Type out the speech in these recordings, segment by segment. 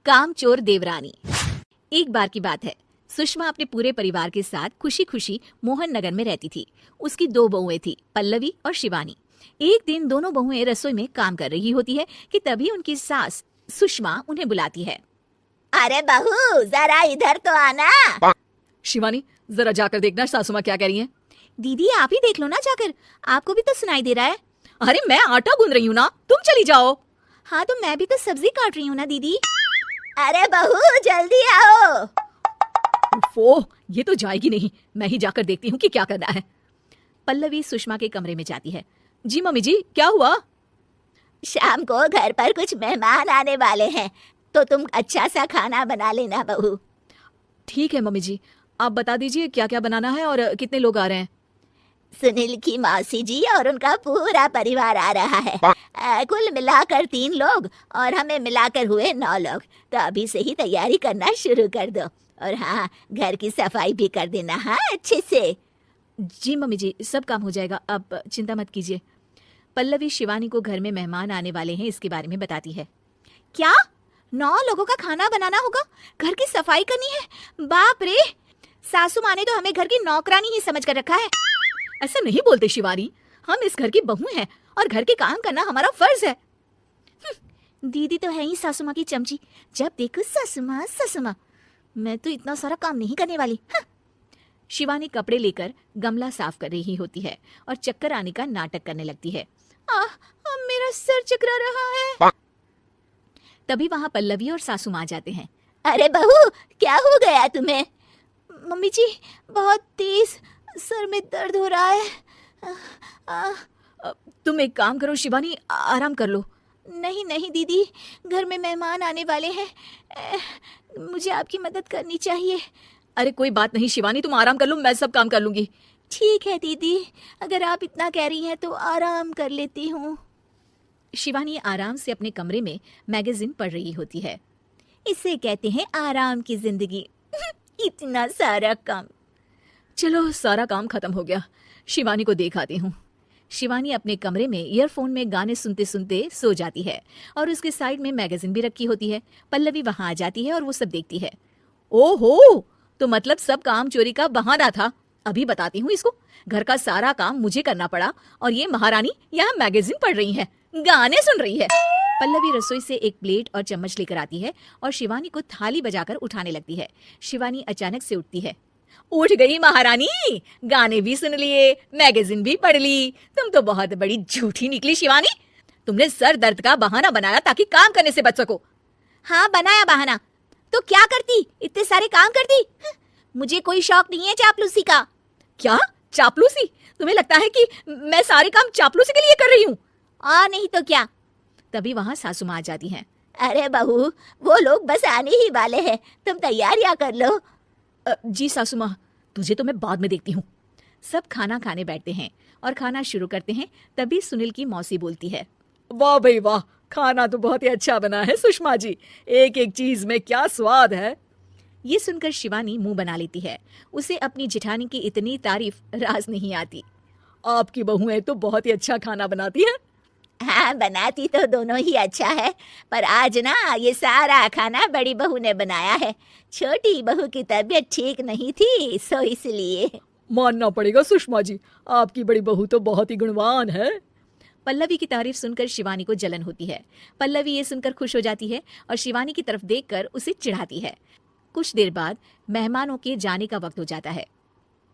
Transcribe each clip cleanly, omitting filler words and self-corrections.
कामचोर देवरानी। एक बार की बात है, सुषमा अपने पूरे परिवार के साथ खुशी खुशी मोहन नगर में रहती थी। उसकी 2 बहुएं थी, पल्लवी और शिवानी। एक दिन दोनों बहुएं रसोई में काम कर रही होती है कि तभी उनकी सास सुषमा उन्हें बुलाती है। अरे बहू, जरा इधर तो आना। शिवानी, जरा जाकर देखना सासू माँ क्या कह रही हैं। दीदी आप ही देख लो ना जाकर, आपको भी तो सुनाई दे रहा है। अरे मैं आटा गूंद रही हूँ ना, तुम चली जाओ। हाँ तो मैं भी तो सब्जी काट रही हूँ ना दीदी। अरे बहू जल्दी आओ। ओह, ये तो जाएगी नहीं, मैं ही जाकर देखती हूँ कि क्या करना है। पल्लवी सुषमा के कमरे में जाती है। जी मम्मी जी, क्या हुआ? शाम को घर पर कुछ मेहमान आने वाले हैं, तो तुम अच्छा सा खाना बना लेना बहू। ठीक है मम्मी जी, आप बता दीजिए क्या क्या बनाना है और कितने लोग आ रहे हैं। सुनील की मौसी जी और उनका पूरा परिवार आ रहा है। कुल मिलाकर 3 लोग और हमें मिलाकर हुए 9 लोग। तो अभी से ही तैयारी करना शुरू कर दो। और हाँ, घर की सफाई भी कर देना, हाँ अच्छे से। जी मम्मी जी, सब काम हो जाएगा, आप चिंता मत कीजिए। पल्लवी शिवानी को घर में मेहमान आने वाले हैं इसके बारे में बताती है। क्या 9 लोगों का खाना बनाना होगा, घर की सफाई करनी है? बाप रे, सासू माँ ने तो हमें घर की नौकरानी ही समझ कर रखा है। ऐसा नहीं बोलते शिवानी, हम इस घर की बहू हैं और घर के काम करना हमारा फर्ज है। दीदी तो है ही सासू माँ की चमची, जब देखो सासू माँ सासू माँ। मैं तो इतना सारा काम नहीं करने वाली। शिवानी कपड़े लेकर गमला साफ कर रही होती है और चक्कर आने का नाटक करने लगती है। मेरा सर चकरा रहा है। तभी वहां पल्लवी और सासू माँ जाते हैं। अरे बहू, क्या हो गया तुम्हें? मम्मी जी, बहुत तेज सर में दर्द हो रहा है। तुम एक काम करो शिवानी, आराम कर लो। नहीं नहीं दीदी, घर में मेहमान आने वाले हैं, मुझे आपकी मदद करनी चाहिए। अरे कोई बात नहीं शिवानी, तुम आराम कर लो, मैं सब काम कर लूंगी। ठीक है दीदी, अगर आप इतना कह रही हैं तो आराम कर लेती हूँ। शिवानी आराम से अपने कमरे में मैगजीन पढ़ रही होती है। इसे कहते हैं आराम की जिंदगी। इतना सारा काम। चलो सारा काम खत्म हो गया, शिवानी को देख आती हूँ। शिवानी अपने कमरे में ईयरफोन में गाने सुनते सुनते सो जाती है और उसके साइड में मैगजीन भी रखी होती है। पल्लवी वहां आ जाती है और वो सब देखती है। ओहो, तो मतलब सब काम चोरी का बहाना था। अभी बताती हूँ इसको। घर का सारा काम मुझे करना पड़ा और ये महारानी यहाँ मैगजीन पढ़ रही है, गाने सुन रही है। पल्लवी रसोई से एक प्लेट और चम्मच लेकर आती है और शिवानी को थाली बजाकर उठाने लगती है। शिवानी अचानक से उठती है। उठ गई महारानी, गाने भी सुन लिए, मैगजीन भी पढ़ ली। तुम तो बहुत बड़ी झूठी निकली शिवानी। तुमने सर दर्द का बहाना बनाया ताकि काम करने से बच सको। हाँ बनाया बहाना, तो क्या करती, इतने सारे काम करती। मुझे कोई शौक नहीं है चापलूसी का। क्या चापलूसी? तुम्हें लगता है कि मैं सारे काम चापलूसी के लिए कर रही हूँ? नहीं तो क्या। तभी वहां सासू माँ आ जाती हैं। अरे बहू, वो लोग बस आने ही वाले हैं, तुम तैयारियां कर लो। जी सासू माँ, तुझे तो मैं बाद में देखती हूँ। सब खाना खाने बैठते हैं और खाना शुरू करते हैं। तभी सुनील की मौसी बोलती है। वाह भाई वाह, खाना तो बहुत ही अच्छा बना है सुषमा जी, एक एक चीज में क्या स्वाद है। ये सुनकर शिवानी मुंह बना लेती है। उसे अपनी जेठानी की इतनी तारीफ राज नहीं आती। आपकी बहुएं तो बहुत ही अच्छा खाना बनाती हैं। हाँ, बनाती तो दोनों ही अच्छा है, पर आज ना ये सारा खाना बड़ी बहू ने बनाया है। छोटी बहू की तबीयत ठीक नहीं थी, सो इसलिए। मानना पड़ेगा सुषमा जी, आपकी बड़ी बहू तो बहुत ही गुणवान है। पल्लवी की तारीफ सुनकर शिवानी को जलन होती है। पल्लवी ये सुनकर खुश हो जाती है और शिवानी की तरफ देखकर उसे चिढ़ाती है। कुछ देर बाद मेहमानों के जाने का वक्त हो जाता है।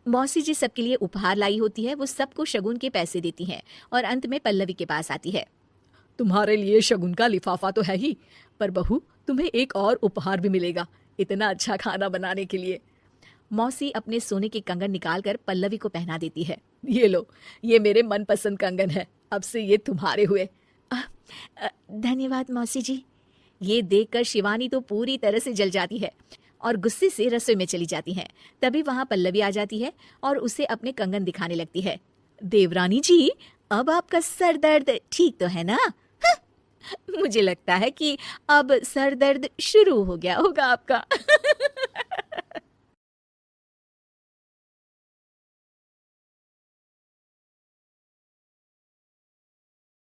मौसी जी सबके लिए उपहार लाई होती है। वो सबको शगुन के पैसे देती हैं और अंत में पल्लवी के पास आती है। तुम्हारे लिए शगुन का लिफाफा तो है ही, पर बहू तुम्हें एक और उपहार भी मिलेगा इतना अच्छा खाना बनाने के लिए। मौसी अपने सोने के कंगन निकालकर पल्लवी को पहना देती है। ये लो, ये मेरे मनपसंद कंगन है, अब से ये तुम्हारे हुए। धन्यवाद मौसी जी। ये देखकर शिवानी तो पूरी तरह से जल जाती है और गुस्से से रसोई में चली जाती हैं। तभी वहां पल्लवी आ जाती है और उसे अपने कंगन दिखाने लगती है। देवरानी जी, अब आपका सर दर्द ठीक तो है ना? मुझे लगता है कि अब सर दर्द शुरू हो गया होगा आपका।